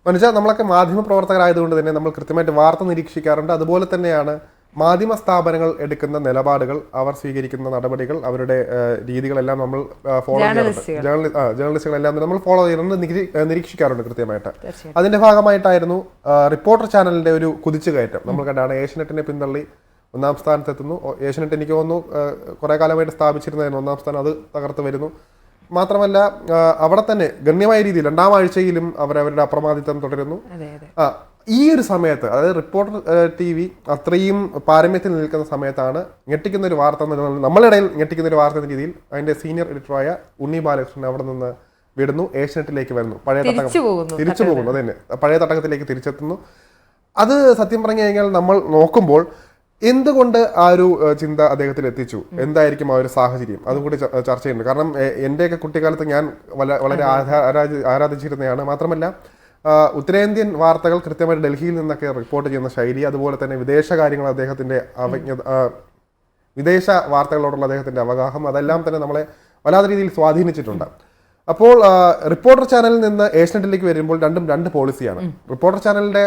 മനുഷ്യ നമ്മളൊക്കെ മാധ്യമ പ്രവർത്തകരായതുകൊണ്ട് തന്നെ നമ്മൾ കൃത്യമായിട്ട് വാർത്ത നിരീക്ഷിക്കാറുണ്ട്. അതുപോലെ തന്നെയാണ് മാധ്യമ സ്ഥാപനങ്ങൾ എടുക്കുന്ന നിലപാടുകൾ, അവർ സ്വീകരിക്കുന്ന നടപടികൾ, അവരുടെ രീതികളെല്ലാം നമ്മൾ ഫോളോ ചെയ്യാറുണ്ട്. ജേർണലിസ്റ്റുകളെല്ലാം നമ്മൾ ഫോളോ ചെയ്യാറുണ്ട്, നിരീക്ഷിക്കാറുണ്ട് കൃത്യമായിട്ട്. അതിന്റെ ഭാഗമായിട്ടായിരുന്നു റിപ്പോർട്ടർ ചാനലിന്റെ ഒരു കുതിച്ചുകയറ്റം. നമ്മൾ കണ്ടാണ് ഏഷ്യനെറ്റിനെ പിന്തള്ളി 1-ാം സ്ഥാനത്തെത്തുന്നു. ഏഷ്യനെറ്റ് എനിക്ക് തോന്നുന്നു കുറേ കാലമായിട്ട് സ്ഥാപിച്ചിരുന്നതിന് 1-ാം സ്ഥാനം, അത് തകർത്ത് വരുന്നു. മാത്രമല്ല അവിടെ തന്നെ ഗണ്യമായ രീതിയിൽ 2-ാം ആഴ്ചയിലും അവരവരുടെ അപ്രമാദിത്വം തുടരുന്നു. ഈ ഒരു സമയത്ത്, അതായത് റിപ്പോർട്ടർ TV അത്രയും പാരമ്യത്തിൽ നിൽക്കുന്ന സമയത്താണ് ഞെട്ടിക്കുന്ന ഒരു വാർത്ത, നമ്മളിടയിൽ ഞെട്ടിക്കുന്ന ഒരു വാർത്ത എന്ന രീതിയിൽ അതിന്റെ സീനിയർ എഡിറ്ററായ ഉണ്ണി ബാലകൃഷ്ണൻ അവിടെ നിന്ന് വിടുന്നു, ഏഷ്യനെറ്റിലേക്ക് വരുന്നു, പഴയ തട്ടകം തിരിച്ചു പോകുന്നു. അതന്നെ, പഴയ തട്ടകത്തിലേക്ക് തിരിച്ചെത്തുന്നു. അത് സത്യം പറഞ്ഞു കഴിഞ്ഞാൽ നമ്മൾ നോക്കുമ്പോൾ എന്തുകൊണ്ട് ആ ഒരു ചിന്ത അദ്ദേഹത്തിൽ എത്തിച്ചു, എന്തായിരിക്കും ആ ഒരു സാഹചര്യം, അതും കൂടി ചർച്ച ചെയ്യുന്നുണ്ട്. കാരണം എൻ്റെയൊക്കെ കുട്ടിക്കാലത്ത് ഞാൻ വളരെ ആരാധിച്ചിരുന്നതാണ്. മാത്രമല്ല ഉത്തരേന്ത്യൻ വാർത്തകൾ കൃത്യമായിട്ട് ഡൽഹിയിൽ നിന്നൊക്കെ റിപ്പോർട്ട് ചെയ്യുന്ന ശൈലി, അതുപോലെ തന്നെ വിദേശ കാര്യങ്ങൾ അദ്ദേഹത്തിൻ്റെ വിദേശ വാർത്തകളോടുള്ള അദ്ദേഹത്തിൻ്റെ അവഗാഹം, അതെല്ലാം തന്നെ നമ്മളെ വല്ലാത്ത രീതിയിൽ സ്വാധീനിച്ചിട്ടുണ്ട്. അപ്പോൾ റിപ്പോർട്ടർ ചാനലിൽ നിന്ന് ഏഷ്യനെറ്റിലേക്ക് വരുമ്പോൾ രണ്ടും രണ്ട് പോളിസിയാണ്. റിപ്പോർട്ടർ ചാനലിന്റെ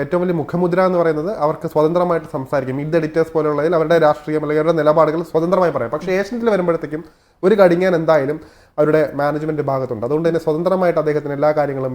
ഏറ്റവും വലിയ മുഖമുദ്ര എന്ന് പറയുന്നത് അവർക്ക് സ്വതന്ത്രമായിട്ട് സംസാരിക്കും. മീറ്റ് ദ എഡിറ്റേഴ്സ് പോലെയുള്ളതിൽ അവരുടെ രാഷ്ട്രീയം അല്ലെങ്കിൽ അവരുടെ നിലപാടുകൾ സ്വതന്ത്രമായി പറയാം. പക്ഷേ ഏഷ്യനെറ്റിൽ വരുമ്പോഴത്തേക്കും ഒരു കടിഞ്ഞാൻ എന്തായാലും അവരുടെ മാനേജ്മെന്റ് ഭാഗത്തുണ്ട്. അതുകൊണ്ട് തന്നെ സ്വതന്ത്രമായിട്ട് അദ്ദേഹത്തിന് എല്ലാ കാര്യങ്ങളും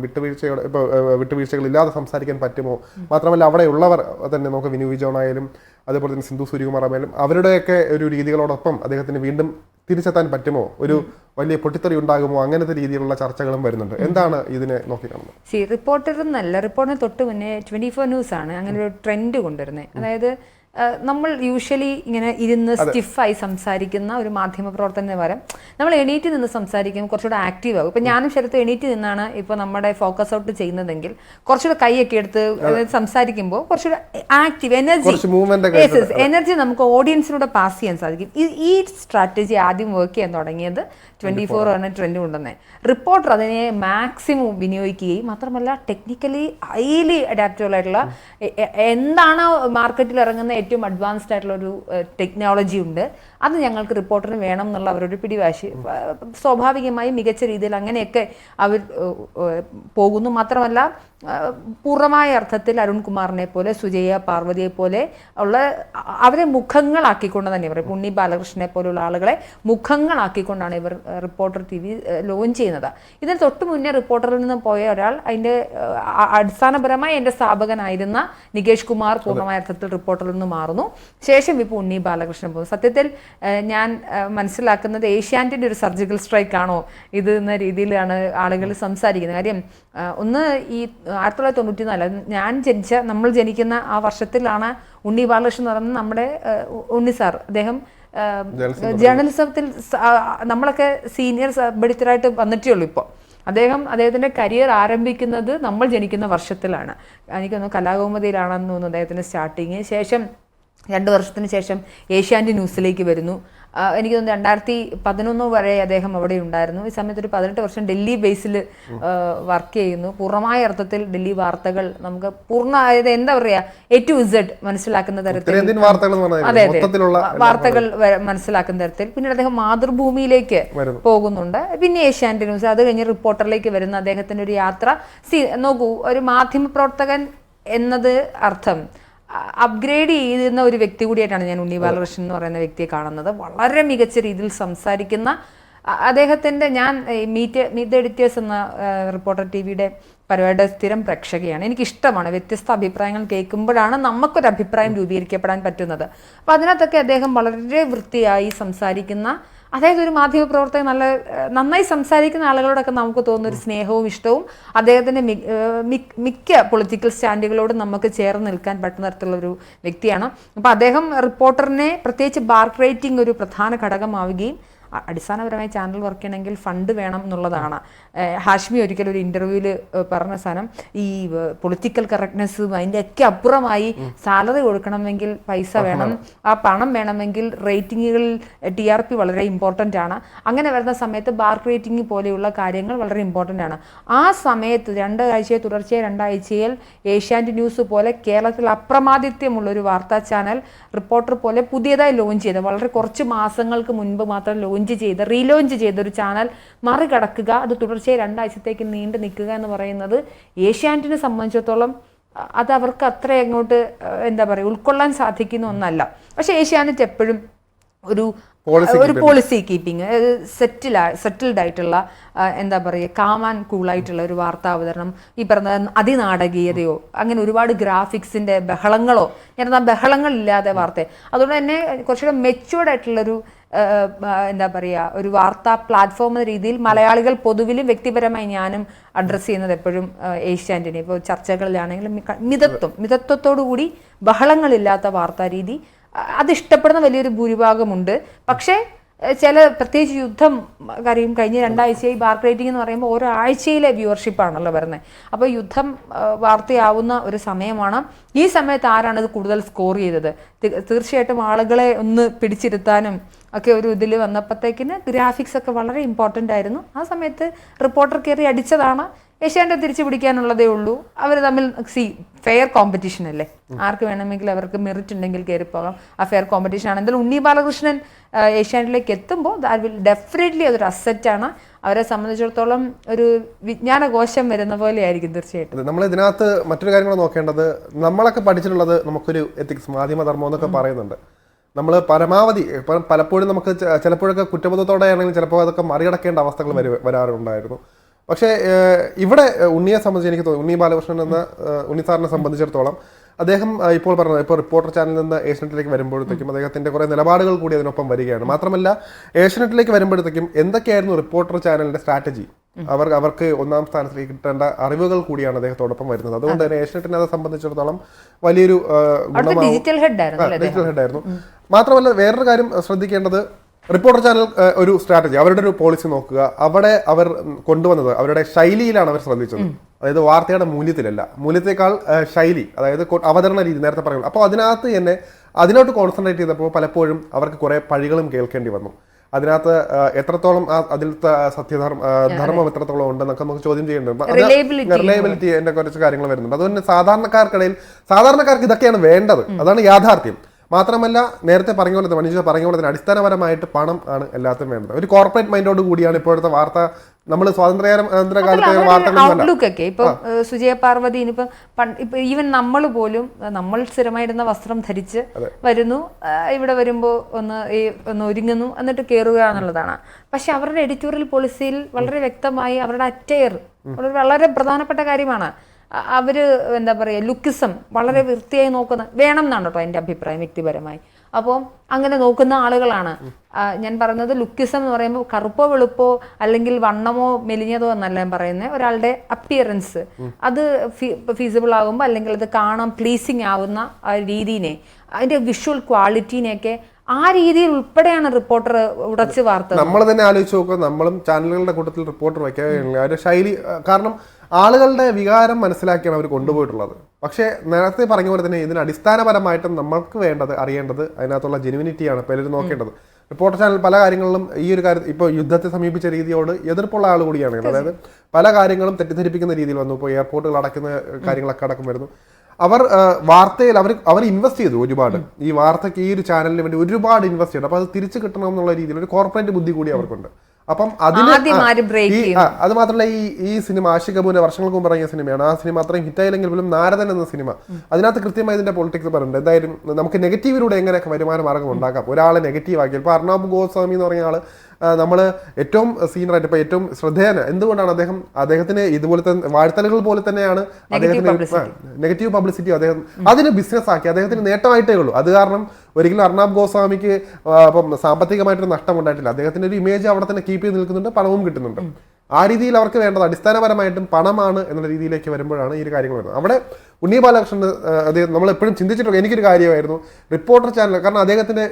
വിട്ടുവീഴ്ചകളില്ലാതെ സംസാരിക്കാൻ പറ്റുമോ? മാത്രമല്ല അവിടെയുള്ളവർ തന്നെ, നമുക്ക് വിനു ജോൺ ആയാലും അതേപോലെ തന്നെ സിന്ധു സൂര്യകുമാർ ആയാലും അവരുടെയൊക്കെ ഒരു രീതികളോടൊപ്പം അദ്ദേഹത്തിന് വീണ്ടും തിരിച്ചെത്താൻ പറ്റുമോ? ഒരു വലിയ പൊട്ടിത്തെറി ഉണ്ടാകുമോ? അങ്ങനത്തെ രീതിയിലുള്ള ചർച്ചകളും വരുന്നുണ്ട്. എന്താണ് ഇതിനെ നോക്കിക്കാണുന്നത്? റിപ്പോർട്ടറിന് തൊട്ട് മുന്നേ 24 ന്യൂസ് ആണ് അങ്ങനെ ഒരു ട്രെൻഡ് കൊണ്ടുവരുന്നത്. അതായത് നമ്മൾ യൂഷ്വലി ഇങ്ങനെ ഇരുന്ന് സ്റ്റിഫായി സംസാരിക്കുന്ന ഒരു മാധ്യമ പ്രവർത്തന പകരം നമ്മൾ എണീറ്റ് നിന്ന് സംസാരിക്കുമ്പോൾ കുറച്ചുകൂടെ ആക്റ്റീവ് ആകും. ഇപ്പം ഞാനും ശരത്ത് എണീറ്റ് നിന്നാണ് ഇപ്പോൾ നമ്മുടെ ഫോക്കസ് ഔട്ട് ചെയ്യുന്നതെങ്കിൽ കുറച്ചുകൂടെ കൈയൊക്കെ എടുത്ത് സംസാരിക്കുമ്പോൾ കുറച്ചുകൂടെ ആക്റ്റീവ് എനർജി നമുക്ക് ഓഡിയൻസിലൂടെ പാസ് ചെയ്യാൻ സാധിക്കും. ഈ സ്ട്രാറ്റജി ആദ്യം വർക്ക് ചെയ്യാൻ തുടങ്ങിയത് 24 എന്ന ട്രെൻഡ് കൊണ്ടുവന്നെ. റിപ്പോർട്ടർ അതിനെ മാക്സിമം വിനിയോഗിക്കുകയും മാത്രമല്ല ടെക്നിക്കലി ഹൈലി അഡാപ്റ്റബിൾ ആയിട്ടുള്ള എന്താണ് മാർക്കറ്റിൽ ഇറങ്ങുന്ന ഏറ്റവും അഡ്വാൻസ്ഡ് ആയിട്ടുള്ള ഒരു ടെക്നോളജി ഉണ്ട്, അത് ഞങ്ങൾക്ക് റിപ്പോർട്ടറിന് വേണം എന്നുള്ള അവരുടെ പിടിവാശി സ്വാഭാവികമായി മികച്ച രീതിയിൽ അങ്ങനെയൊക്കെ അവർ പോകുന്നു. മാത്രമല്ല പൂർണ്ണമായ അർത്ഥത്തിൽ അരുൺകുമാറിനെ പോലെ, സുജയ പാർവതിയെ പോലെ ഉള്ള അവരെ മുഖങ്ങളാക്കിക്കൊണ്ട് തന്നെ പറയും. ഉണ്ണി ബാലകൃഷ്ണനെ പോലുള്ള ആളുകളെ മുഖങ്ങളാക്കിക്കൊണ്ടാണ് ഇവർ റിപ്പോർട്ടർ TV ലോഞ്ച് ചെയ്യുന്നത്. ഇതിന് തൊട്ട് മുന്നേ റിപ്പോർട്ടറിൽ നിന്ന് പോയ ഒരാൾ, അതിൻ്റെ അടിസ്ഥാനപരമായി എൻ്റെ സ്ഥാപകനായിരുന്ന നികേഷ് കുമാർ പൂർണ്ണമായ അർത്ഥത്തിൽ റിപ്പോർട്ടറിൽ നിന്ന് മാറുന്നു. ശേഷം ഇപ്പോൾ ഉണ്ണി ബാലകൃഷ്ണൻ പോകുന്നു. സത്യത്തിൽ ഞാൻ മനസ്സിലാക്കുന്നത് ഏഷ്യാനെറ്റിൻ്റെ ഒരു സർജിക്കൽ സ്ട്രൈക്ക് ആണോ ഇത് എന്ന രീതിയിലാണ് ആളുകൾ സംസാരിക്കുന്നത്. കാര്യം ഒന്ന്, ഈ 1994 നമ്മൾ ജനിക്കുന്ന ആ വർഷത്തിലാണ് ഉണ്ണി ബാലകൃഷ്ണൻ എന്ന് പറയുന്നത് നമ്മുടെ ഉണ്ണി സാർ. അദ്ദേഹം ജേർണലിസത്തിൽ നമ്മളൊക്കെ സീനിയർ എഡിറ്ററായിട്ട് വന്നിട്ടേ ഉള്ളൂ. ഇപ്പോൾ അദ്ദേഹത്തിൻ്റെ കരിയർ ആരംഭിക്കുന്നത് നമ്മൾ ജനിക്കുന്ന വർഷത്തിലാണ്. എനിക്കൊന്ന് കലാകൗമുദിയിലാണെന്ന് തോന്നുന്നു അദ്ദേഹത്തിൻ്റെ സ്റ്റാർട്ടിങ്. ശേഷം 2 വർഷത്തിന് ശേഷം ഏഷ്യാനെറ്റ് ന്യൂസിലേക്ക് വരുന്നു. എനിക്ക് തോന്നുന്നു 2011 വരെ അദ്ദേഹം അവിടെ ഉണ്ടായിരുന്നു. ഈ സമയത്ത് ഒരു 18 വർഷം ഡൽഹി ബേസിൽ വർക്ക് ചെയ്യുന്നു. പൂർണ്ണമായ അർത്ഥത്തിൽ ഡൽഹി വാർത്തകൾ നമുക്ക് പൂർണ്ണമായത് എന്താ പറയുക, A to Z മനസ്സിലാക്കുന്ന തരത്തിൽ, അതെ വാർത്തകൾ മനസ്സിലാക്കുന്ന തരത്തിൽ. പിന്നീട് അദ്ദേഹം മാതൃഭൂമിയിലേക്ക് പോകുന്നുണ്ട്. പിന്നെ ഏഷ്യാനെറ്റ് ന്യൂസ്, അത് കഴിഞ്ഞ് റിപ്പോർട്ടറിലേക്ക് വരുന്ന അദ്ദേഹത്തിൻ്റെ ഒരു യാത്ര. നോക്കൂ, ഒരു മാധ്യമ പ്രവർത്തകൻ എന്നത് അർത്ഥം അപ്ഗ്രേഡ് ചെയ്യുന്ന ഒരു വ്യക്തി കൂടിയായിട്ടാണ് ഞാൻ ഉണ്ണി ബാലകൃഷ്ണൻ എന്ന് പറയുന്ന വ്യക്തിയെ കാണുന്നത്. വളരെ മികച്ച രീതിയിൽ സംസാരിക്കുന്ന അദ്ദേഹത്തിൻ്റെ, ഞാൻ മീറ്റ് എഡിറ്റേഴ്സ് എന്ന റിപ്പോർട്ടർ TVയുടെ പരിപാടിയുടെ സ്ഥിരം പ്രേക്ഷകയാണ്. എനിക്കിഷ്ടമാണ് വ്യത്യസ്ത അഭിപ്രായങ്ങൾ കേൾക്കുമ്പോഴാണ് നമുക്കൊരു അഭിപ്രായം രൂപീകരിക്കപ്പെടാൻ പറ്റുന്നത്. അപ്പോൾ അതിനകത്തൊക്കെ അദ്ദേഹം വളരെ വൃത്തിയായി സംസാരിക്കുന്ന, അതായത് ഒരു മാധ്യമ പ്രവർത്തകൻ നന്നായി സംസാരിക്കുന്ന ആളുകളോടൊക്കെ നമുക്ക് തോന്നുന്ന ഒരു സ്നേഹവും ഇഷ്ടവും അദ്ദേഹത്തിൻ്റെ മിക്ക പൊളിറ്റിക്കൽ സ്റ്റാൻഡുകളോടും നമുക്ക് ചേർന്ന് നിൽക്കാൻ പറ്റുന്ന തരത്തിലുള്ളൊരു വ്യക്തിയാണ്. അപ്പോൾ അദ്ദേഹം റിപ്പോർട്ടറിനെ പ്രത്യേകിച്ച് ബാർക്ക് റേറ്റിംഗ് ഒരു പ്രധാന ഘടകമാവുകയും അടിസ്ഥാനപരമായി ചാനൽ വർക്ക് ചെയ്യണമെങ്കിൽ ഫണ്ട് വേണം എന്നുള്ളതാണ്. ഹാഷ്മി ഒരിക്കലും ഒരു ഇൻ്റർവ്യൂവിൽ പറഞ്ഞ സാധനം, ഈ പൊളിറ്റിക്കൽ കറക്റ്റ്നെസ്സും അതിൻ്റെ ഒക്കെ അപ്പുറമായി സാലറി കൊടുക്കണമെങ്കിൽ പൈസ വേണം, ആ പണം വേണമെങ്കിൽ റേറ്റിങ്ങുകളിൽ TRP വളരെ ഇമ്പോർട്ടൻ്റ് ആണ്. അങ്ങനെ വരുന്ന സമയത്ത് ബാർക്ക് റേറ്റിംഗ് പോലെയുള്ള കാര്യങ്ങൾ വളരെ ഇമ്പോർട്ടൻ്റ് ആണ്. ആ സമയത്ത് 2 ആഴ്ചയെ തുടർച്ചയായി 2 ആഴ്ചയിൽ ഏഷ്യാനെറ്റ് ന്യൂസ് പോലെ കേരളത്തിൽ അപ്രമാദിത്യമുള്ളൊരു വാർത്താ ചാനൽ റിപ്പോർട്ടർ പോലെ പുതിയതായി ലോഞ്ച് ചെയ്ത് വളരെ കുറച്ച് മാസങ്ങൾക്ക് മുൻപ് മാത്രം ലോഞ്ച് റീലോഞ്ച് ചെയ്ത ഒരു ചാനൽ മറികടക്കുക, അത് തുടർച്ചയായി 2 ആഴ്ചത്തേക്ക് നീണ്ടു നിൽക്കുക എന്ന് പറയുന്നത് ഏഷ്യാനെറ്റിനെ സംബന്ധിച്ചിടത്തോളം അത് അവർക്ക് അത്ര അങ്ങോട്ട് എന്താ പറയുക ഉൾക്കൊള്ളാൻ സാധിക്കുന്ന ഒന്നല്ല. പക്ഷെ ഏഷ്യാനെറ്റ് എപ്പോഴും ഒരു പോളിസി കീപ്പിംഗ്, സെറ്റിൽഡ് ആയിട്ടുള്ള എന്താ പറയുക കാം ആൻഡ് കൂളായിട്ടുള്ള ഒരു വാർത്താ അവതരണം, ഈ പറഞ്ഞ അതിനാടകീയതയോ അങ്ങനെ ഒരുപാട് ഗ്രാഫിക്സിന്റെ ബഹളങ്ങളോ ഞാൻ ബഹളങ്ങളില്ലാതെ വാർത്ത, അതുകൊണ്ട് തന്നെ കുറച്ചുകൂടെ മെച്യൂർഡ് ആയിട്ടുള്ളൊരു എന്താ പറയുക ഒരു വാർത്താ പ്ലാറ്റ്ഫോം എന്ന രീതിയിൽ മലയാളികൾ പൊതുവിലും വ്യക്തിപരമായി ഞാനും അഡ്രസ്സ് ചെയ്യുന്നത് എപ്പോഴും ഏഷ്യാനെറ്റിനെ. ഇപ്പോൾ ചർച്ചകളിലാണെങ്കിലും മിതത്വത്തോടു കൂടി ബഹളങ്ങളില്ലാത്ത വാർത്താ രീതി അതിഷ്ടപ്പെടുന്ന വലിയൊരു ഭൂരിഭാഗമുണ്ട്. പക്ഷേ ചില പ്രത്യേകിച്ച് യുദ്ധം കാര്യം കഴിഞ്ഞ 2 ആഴ്ചയായി ബാർക്ക് റേറ്റിംഗ് എന്ന് പറയുമ്പോൾ ഓരോ ആഴ്ചയിലെ വ്യൂവർഷിപ്പാണല്ലോ വരുന്നത്. അപ്പോൾ യുദ്ധം വാർത്തയാവുന്ന ഒരു സമയമാണ്. ഈ സമയത്ത് ആരാണ് ഇത് കൂടുതൽ സ്കോർ ചെയ്തത്? തീർച്ചയായിട്ടും ആളുകളെ ഒന്ന് പിടിച്ചിരുത്താനും ഒക്കെ ഒരു ഇതിൽ വന്നപ്പോഴത്തേക്കിന് ഗ്രാഫിക്സ് ഒക്കെ വളരെ ഇമ്പോർട്ടൻ്റ് ആയിരുന്നു. ആ സമയത്ത് റിപ്പോർട്ടർ കയറി അടിച്ചതാണ്. ഏഷ്യാനെറ്റ് തിരിച്ചു പിടിക്കാനുള്ളതേ ഉള്ളൂ. അവർ തമ്മിൽ ഫെയർ കോമ്പറ്റീഷൻ അല്ലേ, ആർക്ക് വേണമെങ്കിൽ അവർക്ക് മെറിറ്റ് ഉണ്ടെങ്കിൽ കയറിപ്പോകാം. ആ ഫെയർ കോമ്പറ്റീഷൻ ആണ്. എന്തായാലും ഉണ്ണി ബാലകൃഷ്ണൻ ഏഷ്യാനെറ്റിലേക്ക് എത്തുമ്പോൾ ദാറ്റ് വിൽ ഡെഫിനറ്റ്ലി അതൊരു അസറ്റാണ്. അവരെ സംബന്ധിച്ചിടത്തോളം ഒരു വിജ്ഞാനകോശം വരുന്ന പോലെ ആയിരിക്കും തീർച്ചയായിട്ടും. നമ്മൾ ഇതിനകത്ത് മറ്റൊരു കാര്യങ്ങൾ നോക്കേണ്ടത്, നമ്മളൊക്കെ പഠിച്ചിട്ടുള്ളത് നമുക്കൊരു എത്തിക്സ് മാധ്യമധർമ്മം എന്നൊക്കെ പറയുന്നുണ്ട്. നമ്മൾ പരമാവധി ഇപ്പം പലപ്പോഴും നമുക്ക് ചിലപ്പോഴൊക്കെ കുറ്റബോധത്തോടെ ആണെങ്കിൽ ചിലപ്പോൾ അതൊക്കെ മറികടക്കേണ്ട അവസ്ഥകൾ വരാറുണ്ടായിരുന്നു. പക്ഷേ ഇവിടെ ഉണ്ണിയെ സംബന്ധിച്ച് എനിക്ക് തോന്നുന്നു, ഉണ്ണി ബാലകൃഷ്ണൻ എന്ന ഉണ്ണി സാറിനെ സംബന്ധിച്ചിടത്തോളം അദ്ദേഹം ഇപ്പോൾ പറഞ്ഞത് ഇപ്പോൾ റിപ്പോർട്ടർ ചാനലിൽ നിന്ന് ഏഷ്യാനെറ്റിലേക്ക് വരുമ്പോഴത്തേക്കും അദ്ദേഹത്തിന്റെ കുറേ നിലപാടുകൾ കൂടി അതിനൊപ്പം വരികയാണ്. മാത്രമല്ല ഏഷ്യാനെറ്റിലേക്ക് വരുമ്പോഴത്തേക്കും എന്തൊക്കെയായിരുന്നു റിപ്പോർട്ടർ ചാനലിന്റെ സ്ട്രാറ്റജി, അവർക്ക് 1ാം സ്ഥാനത്തേക്ക് കിട്ടേണ്ട അറിവുകൾ കൂടിയാണ് അദ്ദേഹത്തോടൊപ്പം വരുന്നത്. അതുകൊണ്ട് തന്നെ ഏഷ്യാനെറ്റിനെ അത് സംബന്ധിച്ചിടത്തോളം വലിയൊരു ഡിജിറ്റൽ ഹെഡ് ആയിരുന്നു. മാത്രമല്ല വേറൊരു കാര്യം ശ്രദ്ധിക്കേണ്ടത്, റിപ്പോർട്ടർ ചാനൽ ഒരു സ്ട്രാറ്റജി, അവരുടെ ഒരു പോളിസി നോക്കുക. അവിടെ അവർ കൊണ്ടുവന്നത് അവരുടെ ശൈലിയിലാണ് അവർ ശ്രദ്ധിച്ചത്. അതായത് വാർത്തയുടെ മൂല്യത്തിലല്ല, മൂല്യത്തെക്കാൾ ശൈലി, അതായത് അവതരണ രീതി നേരത്തെ പറയുന്നത്. അപ്പോൾ അതിനകത്ത് തന്നെ അതിനോട്ട് കോൺസെൻട്രേറ്റ് ചെയ്തപ്പോൾ പലപ്പോഴും അവർക്ക് കുറെ പഴികളും കേൾക്കേണ്ടി വന്നു. അതിനകത്ത് എത്രത്തോളം അതിലത്തെ ധർമ്മം എത്രത്തോളം ഉണ്ടെന്നൊക്കെ നമുക്ക് ചോദ്യം ചെയ്യേണ്ടതുണ്ട്. റിലയബിലിറ്റി എന്റെ കുറച്ച് കാര്യങ്ങൾ വരുന്നുണ്ട്. അതുകൊണ്ട് സാധാരണക്കാർക്ക് ഇതൊക്കെയാണ് വേണ്ടത്, അതാണ് യാഥാർത്ഥ്യം. മാത്രമല്ല നേരത്തെ പറഞ്ഞ പോലെ തന്നെ അടിസ്ഥാനപരമായിട്ട് പണം ആണ് എല്ലാത്തിനും വേണ്ടത്. ഒരു കോർപ്പറേറ്റ് മൈൻഡോട് കൂടിയാണ് ഇപ്പോഴത്തെ വാർത്ത. നമ്മൾ സ്വാതന്ത്ര്യാനന്തര കാലത്തെ വാർത്തകളൊക്കെ ഇപ്പൊ സുജയ പാർവതി ഇപ്പൊ ഈവൻ നമ്മൾ പോലും നമ്മൾ സ്ഥിരമായിടുന്ന വസ്ത്രം ധരിച്ച് വരുന്നു, ഇവിടെ വരുമ്പോൾ ഒന്ന് ഒരുങ്ങുന്നു, എന്നിട്ട് കയറുക എന്നുള്ളതാണ്. പക്ഷെ അവരുടെ എഡിറ്റോറിയൽ പോളിസിയിൽ വളരെ വ്യക്തമായി അവരുടെ അറ്റയർ വളരെ പ്രധാനപ്പെട്ട കാര്യമാണ്. അവര് എന്താ പറയുക ലുക്കിസം വളരെ വൃത്തിയായി വേണം എന്നാണ് കേട്ടോ എൻ്റെ അഭിപ്രായം വ്യക്തിപരമായി. അപ്പോൾ അങ്ങനെ നോക്കുന്ന ആളുകളാണ് ഞാൻ പറയുന്നത്. ലുക്കിസം എന്ന് പറയുമ്പോൾ കറുപ്പോ വെളുപ്പോ അല്ലെങ്കിൽ വണ്ണമോ മെലിഞ്ഞതോ എന്നല്ല ഞാൻ പറയുന്നത്, ഒരാളുടെ അപ്പിയറൻസ് അത് ഫീസിബിൾ ആകുമ്പോൾ അല്ലെങ്കിൽ അത് കാണാൻ പ്ലീസിങ് ആവുന്ന ആ രീതിനെ, അതിന്റെ വിഷ്വൽ ക്വാളിറ്റീനെയൊക്കെ ആ രീതിയിൽ ഉൾപ്പെടെയാണ് റിപ്പോർട്ടർ ഉടച്ച് വാർത്ത. നമ്മൾ തന്നെ ആലോചിച്ച് നോക്കുക, നമ്മളും ചാനലുകളുടെ കൂട്ടത്തിൽ റിപ്പോർട്ടർ വയ്ക്കുക ഒരു ശൈലി, കാരണം ആളുകളുടെ വികാരം മനസ്സിലാക്കിയാണ് അവർ കൊണ്ടുപോയിട്ടുള്ളത്. പക്ഷേ നേരത്തെ പറഞ്ഞ പോലെ തന്നെ ഇതിന് അടിസ്ഥാനപരമായിട്ടും നമ്മൾക്ക് അറിയേണ്ടത് അതിനകത്തുള്ള ജെനുവിനിറ്റിയാണ് പലരും നോക്കേണ്ടത്. റിപ്പോർട്ടർ ചാനൽ പല കാര്യങ്ങളിലും ഈ ഒരു കാര്യം ഇപ്പോൾ യുദ്ധത്തെ സമീപിച്ച രീതിയോട് എതിർപ്പുള്ള ആൾ കൂടിയാണ്. അതായത് പല കാര്യങ്ങളും തെറ്റിദ്ധരിപ്പിക്കുന്ന രീതിയിൽ വന്നു. ഇപ്പോൾ എയർപോർട്ടുകൾ അടക്കുന്ന കാര്യങ്ങളൊക്കെ അടക്കം വരുന്നു. വാർത്തയിൽ അവർ ഇൻവെസ്റ്റ് ചെയ്തു ഒരുപാട്. ഈ വാർത്തയ്ക്ക് ഈ ഒരു ചാനലിന് വേണ്ടി ഒരുപാട് ഇൻവെസ്റ്റ് ചെയ്തു. അപ്പോൾ അത് തിരിച്ചു കിട്ടണം എന്നുള്ള രീതിയിൽ ഒരു കോർപ്പറേറ്റ് ബുദ്ധി കൂടി അവർക്കുണ്ട്. അപ്പം അത് മാത്രമല്ല ഈ സിനിമ ആഷിഖ് കപൂറിന്റെ വർഷങ്ങൾക്ക് മുമ്പ് ഇറങ്ങിയ സിനിമയാണ്. ആ സിനിമ അത്രയും ഹിറ്റായില്ലെങ്കിൽ പോലും നാരദൻ എന്ന സിനിമ അതിനകത്ത് കൃത്യമായി ഇതിന്റെ പൊളിറ്റിക്സ് പറയുന്നുണ്ട്. എന്തായാലും നമുക്ക് നെഗറ്റീവിലൂടെ എങ്ങനെയൊക്കെ വരുമാന മാർഗം ഉണ്ടാക്കാം. ഒരാളെ നെഗറ്റീവ് ആക്കി, ഇപ്പോൾ അർണബ് ഗോസ്വാമി എന്ന് പറഞ്ഞ ആള് നമ്മൾ ഏറ്റവും സീനിയറായിട്ട് ഇപ്പോൾ ഏറ്റവും ശ്രദ്ധേയന എന്തുകൊണ്ടാണ് അദ്ദേഹത്തിന് ഇതുപോലത്തെ വാഴ്ത്തലുകൾ പോലെ തന്നെയാണ് അദ്ദേഹത്തിന് നെഗറ്റീവ് പബ്ലിസിറ്റി അദ്ദേഹം അതിന് ബിസിനസ് ആക്കി, അദ്ദേഹത്തിന് നേട്ടമായിട്ടേ ഉള്ളൂ. അത് കാരണം ഒരിക്കലും അർണബ് ഗോസ്വാമിക്ക് സാമ്പത്തികമായിട്ടൊരു നഷ്ടം ഉണ്ടായിട്ടില്ല. അദ്ദേഹത്തിന്റെ ഒരു ഇമേജ് അവിടെ തന്നെ കീപ്പ് ചെയ്ത് നിൽക്കുന്നുണ്ട്, പണവും കിട്ടുന്നുണ്ട്. ആ രീതിയിൽ അവർക്ക് വേണ്ടത് അടിസ്ഥാനപരമായിട്ടും പണമാണ് എന്നുള്ള രീതിയിലേക്ക് വരുമ്പോഴാണ് ഈ ഒരു കാര്യങ്ങൾ വരുന്നത്. അവിടെ ഉണ്ണി ബാലകൃഷ്ണൻ അദ്ദേഹം നമ്മൾ എപ്പോഴും ചിന്തിച്ചിട്ടുണ്ട്. എനിക്കൊരു കാര്യമായിരുന്നു റിപ്പോർട്ടർ ചാനൽ, കാരണം അദ്ദേഹത്തിന്റെ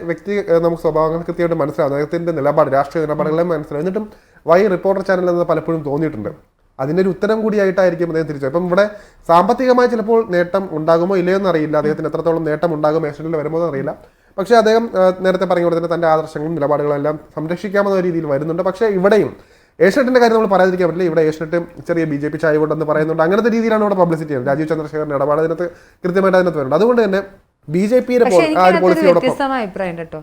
നമുക്ക് സ്വഭാവങ്ങൾ കൃത്യമായിട്ട് മനസ്സിലാവും, അദ്ദേഹത്തിന്റെ നിലപാട് രാഷ്ട്രീയ നിലപാടുകളെല്ലാം മനസ്സിലാവും. എന്നിട്ടും വൈ റിപ്പോർട്ടർ ചാനൽ എന്ന് പലപ്പോഴും തോന്നിയിട്ടുണ്ട്. അതിൻ്റെ ഒരു ഉത്തരം കൂടിയായിട്ടായിരിക്കും അദ്ദേഹം തിരിച്ചു. അപ്പം ഇവിടെ സാമ്പത്തികമായി ചിലപ്പോൾ നേട്ടം ഉണ്ടാകുമോ ഇല്ലയോ എന്നറിയില്ല, അദ്ദേഹത്തിന് എത്രത്തോളം നേട്ടം ഉണ്ടാകും ഏഷ്യനിൽ വരുമോ എന്നറിയില്ല. പക്ഷേ അദ്ദേഹം നേരത്തെ പറഞ്ഞ പോലെ തന്നെ തൻ്റെ ആദർശങ്ങളും നിലപാടുകളും എല്ലാം സംരക്ഷിക്കാമെന്ന രീതിയിൽ വരുന്നുണ്ട്. പക്ഷേ ഇവിടെയും ഏഷ്യനെറ്റിന്റെ കാര്യം നമ്മൾ പറയാതിരിക്കാൻ പറ്റില്ല. ഇവിടെ ഏഷ്യനെറ്റ് ചെറിയ BJP ചായ കൊണ്ടെന്ന് പറയുന്നുണ്ട്. അങ്ങനത്തെ രീതിയിലാണ് ഇവിടെ പബ്ലിസിറ്റി ചെയ്യുന്നത്. രാജീവ് ചന്ദ്രശേഖരന്റെ ഇടപാട് അതിനകത്ത് കൃത്യമായിട്ട് അതിനകത്ത് വരുന്നുണ്ട്. അതുകൊണ്ട് തന്നെ BJP-യുടെ പക്ഷെ ആ ഒരു എനിക്ക് പോളിസിയോടൊപ്പം വ്യത്യസ്തമായ അഭിപ്രായം കേട്ടോ.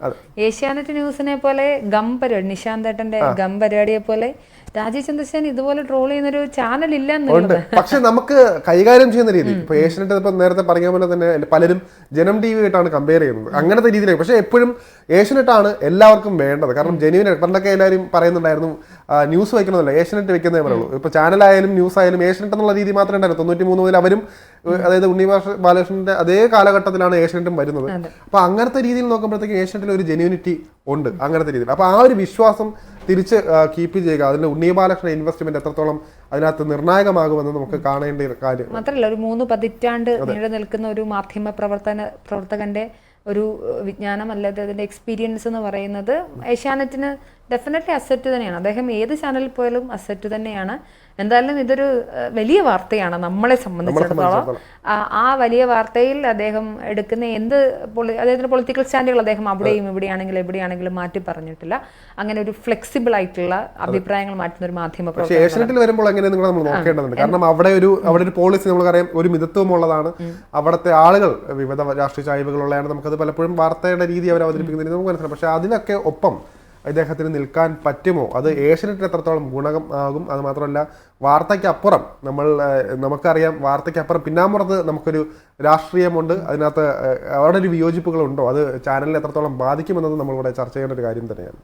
ഏഷ്യാനെറ്റ് ന്യൂസിനെ പോലെ ഗം പരിപാടി, നിശാന്തേട്ടന്റെ ഗം പരിപാടിയെ പോലെ രാജീവ് ചന്ദ്രസേൻ ഇതുപോലെ ട്രോൾ ചെയ്യുന്നൊരു ചാനൽ ഇല്ല എന്നുള്ളത്. പക്ഷെ നമുക്ക് കൈകാര്യം ചെയ്യുന്ന രീതി ഇപ്പൊ ഏഷ്യനെറ്റ് ഇപ്പൊ നേരത്തെ പറഞ്ഞ പോലെ തന്നെ പലരും ജനം TV ആയിട്ടാണ് കമ്പയർ ചെയ്യുന്നത്. അങ്ങനത്തെ രീതിയിലേക്ക് പക്ഷെ എപ്പോഴും ഏഷ്യനെറ്റാണ് എല്ലാവർക്കും വേണ്ടത്. കാരണം ജെന്യൂൻ പണ്ടൊക്കെ എല്ലാവരും പറയുന്നുണ്ടായിരുന്നു ന്യൂസ് വയ്ക്കണമെന്നല്ല, ഏഷ്യനെറ്റ് വെക്കുന്നേ പറയുള്ളൂ. ഇപ്പൊ ചാനലായാലും ന്യൂസ് ആയാലും ഏഷ്യനെറ്റ് എന്നുള്ള രീതി മാത്രമേ ഉണ്ടായിരുന്നു. 93 മുതൽ അവരും, അതായത് ഉണ്ണി ബാലകൃഷ്ണന്റെ അതേ കാലഘട്ടത്തിലാണ് ഏഷ്യനെറ്റും വരുന്നത്. അപ്പൊ അങ്ങനത്തെ രീതിയിൽ നോക്കുമ്പോഴത്തേക്കും ഏഷ്യനെറ്റിൽ ഒരു ജെന്യൂനിറ്റി ഉണ്ട് അങ്ങനത്തെ രീതിയിൽ. അപ്പൊ ആ ഒരു വിശ്വാസം തിരിച്ച് കീപ്പ് ചെയ്യുക, അതിന്റെ ഉണ്ണി ബാലകൃഷ്ണ ഇൻവെസ്റ്റ്മെന്റ് എത്രത്തോളം അതിനകത്ത് നിർണായകമാകുമെന്ന് നമുക്ക് കാണേണ്ട ഒരു കാര്യം. മാത്രമല്ല ഒരു 3 പതിറ്റാണ്ട് നീണ്ടു നിൽക്കുന്ന ഒരു മാധ്യമ പ്രവർത്തകന്റെ ഒരു വിജ്ഞാനം അല്ലാതെ അതിന്റെ എക്സ്പീരിയൻസ് എന്ന് പറയുന്നത് ഏഷ്യാനെറ്റിന് ഡെഫിനറ്റ്ലി അസറ്റ് തന്നെയാണ്. അദ്ദേഹം ഏത് ചാനലിൽ പോയാലും അസറ്റ് തന്നെയാണ്. എന്തായാലും ഇതൊരു വലിയ വാർത്തയാണ് നമ്മളെ സംബന്ധിച്ചിടത്തോളം. ആ വലിയ വാർത്തയിൽ അദ്ദേഹം എടുക്കുന്ന അദ്ദേഹത്തിന്റെ പൊളിറ്റിക്കൽ സ്റ്റാൻഡുകൾ അദ്ദേഹം അവിടെയും എവിടെയാണെങ്കിലും മാറ്റി പറഞ്ഞിട്ടില്ല. അങ്ങനെ ഒരു ഫ്ലെക്സിബിൾ ആയിട്ടുള്ള അഭിപ്രായങ്ങൾ മാറ്റുന്ന ഒരു മാധ്യമ പ്രവർത്തകൻ. ഏഷ്യനെറ്റിൽ വരുമ്പോൾ എങ്ങനെ നിങ്ങൾ നമ്മൾ നോക്കേണ്ടതുണ്ട്. കാരണം അവിടെ ഒരു പോളിസി നമുക്കറിയാം, ഒരു മിതത്വമുള്ളതാണ്. അവിടുത്തെ ആളുകൾ വിവിധ രാഷ്ട്രീയ ചായ്വുകളുള്ളതാണ്. നമുക്കത് പലപ്പോഴും വാർത്തയുടെ രീതി അവർ അവതരിപ്പിക്കുന്നതിന് നമുക്ക് മനസ്സിലാവും. പക്ഷെ അതിനൊക്കെ ഒപ്പം ഇദ്ദേഹത്തിന് നിൽക്കാൻ പറ്റുമോ, അത് ഏഷ്യനെറ്റിന് എത്രത്തോളം ഗുണമാകും. അത് മാത്രമല്ല വാർത്തയ്ക്കപ്പുറം നമുക്കറിയാം, വാർത്തയ്ക്കപ്പുറം പിന്നാമ്പുറത്ത് നമുക്കൊരു രാഷ്ട്രീയമുണ്ട്. അതിനകത്ത് അവിടെ ഒരു വിയോജിപ്പുകളുണ്ടോ, അത് ചാനലിനെ എത്രത്തോളം ബാധിക്കുമെന്നത് നമ്മളിവിടെ ചർച്ച ചെയ്യേണ്ട ഒരു കാര്യം തന്നെയാണ്.